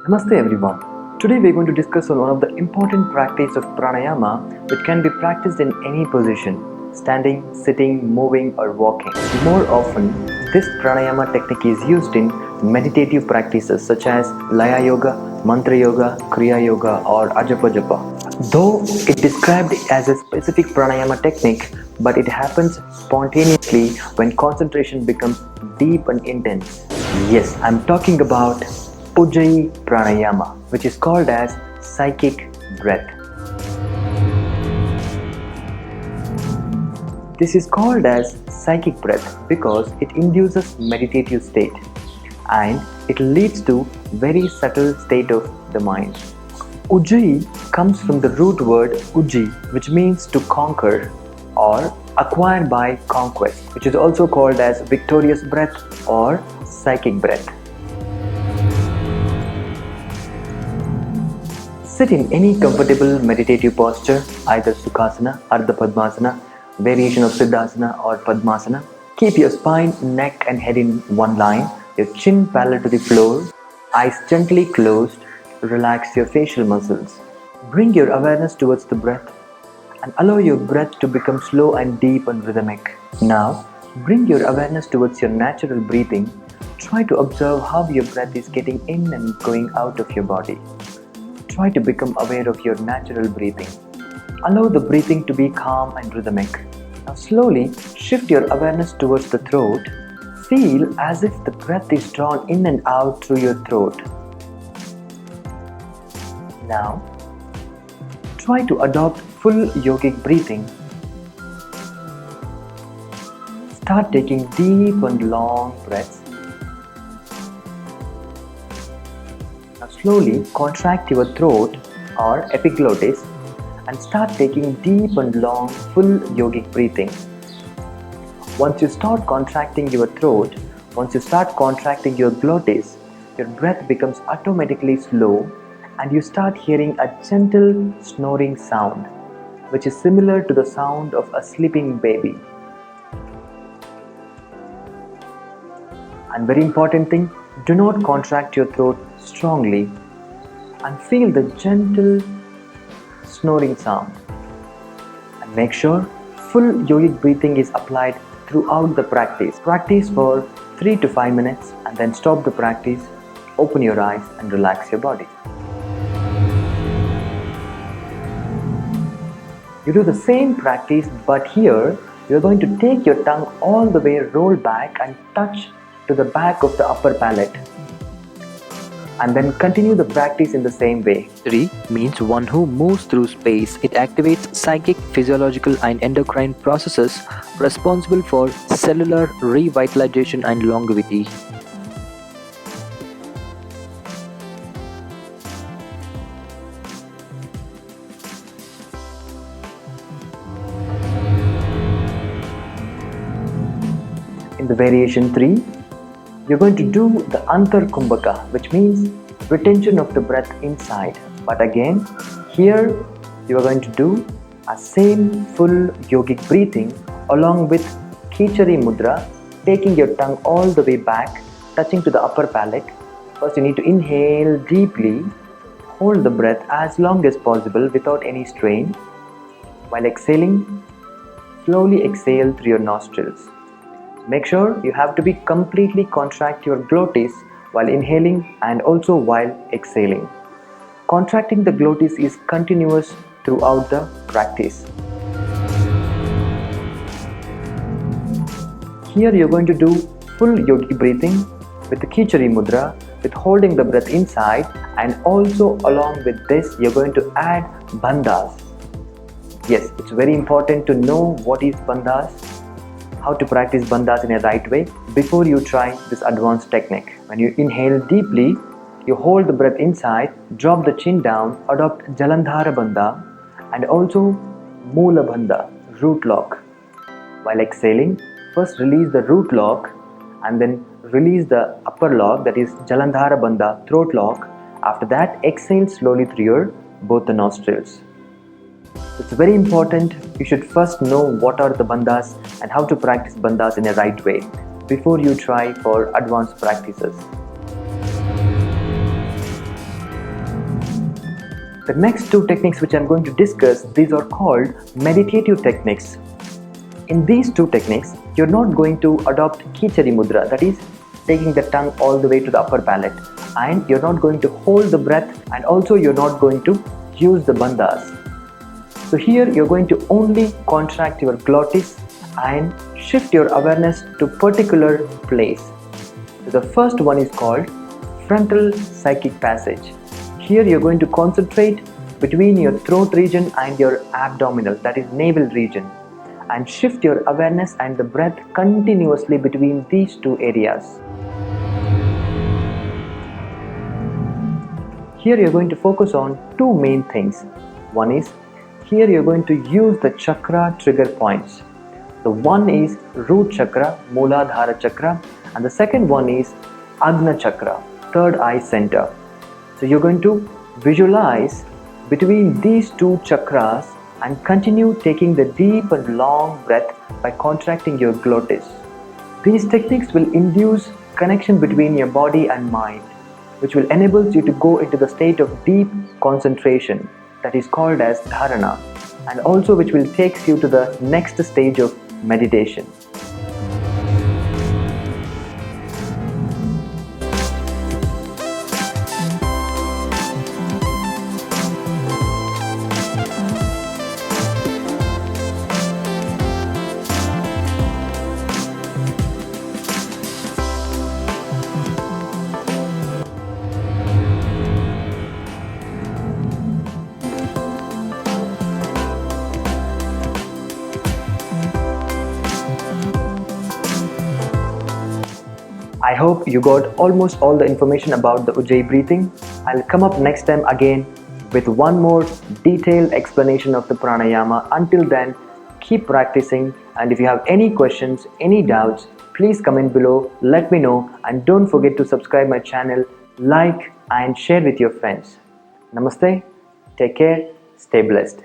Namaste everyone. Today we are going to discuss on one of the important practice of pranayama which can be practiced in any position, standing, sitting, moving or walking. More often, this pranayama technique is used in meditative practices such as Laya Yoga, Mantra Yoga, Kriya Yoga or Ajapa Japa. Though it described as a specific pranayama technique, but it happens spontaneously when concentration becomes deep and intense. Yes, I'm talking about Ujjayi Pranayama, which is called as psychic breath. This is called as psychic breath because it induces meditative state and it leads to very subtle state of the mind. Ujjayi comes from the root word Ujji, which means to conquer or acquire by conquest, which is also called as victorious breath or psychic breath. Sit in any comfortable meditative posture, either Sukhasana, Ardha Padmasana, variation of Siddhasana or Padmasana. Keep your spine, neck and head in one line, your chin parallel to the floor, eyes gently closed, relax your facial muscles. Bring your awareness towards the breath and allow your breath to become slow and deep and rhythmic. Now, bring your awareness towards your natural breathing. Try to observe how your breath is getting in and going out of your body. Try to become aware of your natural breathing. Allow the breathing to be calm and rhythmic. Now slowly shift your awareness towards the throat. Feel as if the breath is drawn in and out through your throat. Now, try to adopt full yogic breathing. Start taking deep and long breaths. Now slowly contract your throat or epiglottis and start taking deep and long full yogic breathing. Once you start contracting your throat, once you start contracting your glottis, your breath becomes automatically slow and you start hearing a gentle snoring sound, which is similar to the sound of a sleeping baby. And very important thing, do not contract your throat strongly and feel the gentle snoring sound. And make sure full yogic breathing is applied throughout the practice. Practice for 3 to 5 minutes and then stop the practice, open your eyes and relax your body. You do the same practice, but here you are going to take your tongue all the way, roll back and touch to the back of the upper palate. And then continue the practice in the same way. 3 means one who moves through space. It activates psychic, physiological and endocrine processes responsible for cellular revitalization and longevity. In the variation 3, you're going to do the Antar Kumbhaka, which means retention of the breath inside. But again, here you are going to do a same full yogic breathing along with Khichari Mudra, taking your tongue all the way back, touching to the upper palate. First you need to inhale deeply, hold the breath as long as possible without any strain. While exhaling, slowly exhale through your nostrils. Make sure you have to be completely contract your glottis while inhaling and also while exhaling. Contracting the glottis is continuous throughout the practice. Here you're going to do full yogic breathing with the Khichari Mudra, with holding the breath inside, and also along with this you're going to add bandhas. Yes, it's very important to know what is bandhas, how to practice bandhas in a right way before you try this advanced technique. When you inhale deeply, you hold the breath inside, drop the chin down, adopt Jalandhara Bandha and also Moola Bandha, root lock. While exhaling, first release the root lock and then release the upper lock, that is Jalandhara Bandha, throat lock. After that, exhale slowly through your both the nostrils. It's very important, you should first know what are the bandhas and how to practice bandhas in a right way before you try for advanced practices. The next two techniques which I'm going to discuss, these are called meditative techniques. In these two techniques, you're not going to adopt Khichari Mudra, that is taking the tongue all the way to the upper palate, and you're not going to hold the breath, and also you're not going to use the bandhas. So here you're going to only contract your glottis and shift your awareness to particular place. So the first one is called frontal psychic passage. Here you're going to concentrate between your throat region and your abdominal, that is navel region, and shift your awareness and the breath continuously between these two areas. Here you're going to focus on two main things. One is, here you're going to use the chakra trigger points. The one is root chakra, Mooladhara chakra, and the second one is Agna chakra, third eye center. So you're going to visualize between these two chakras and continue taking the deep and long breath by contracting your glottis. These techniques will induce connection between your body and mind, which will enable you to go into the state of deep concentration that is called as dharana, and also which will take you to the next stage of meditation. I hope you got almost all the information about the Ujjayi breathing. I'll come up next time again with one more detailed explanation of the pranayama. Until then, keep practicing, and if you have any questions, any doubts, please comment below, let me know, and don't forget to subscribe my channel, like and share with your friends. Namaste, take care, stay blessed.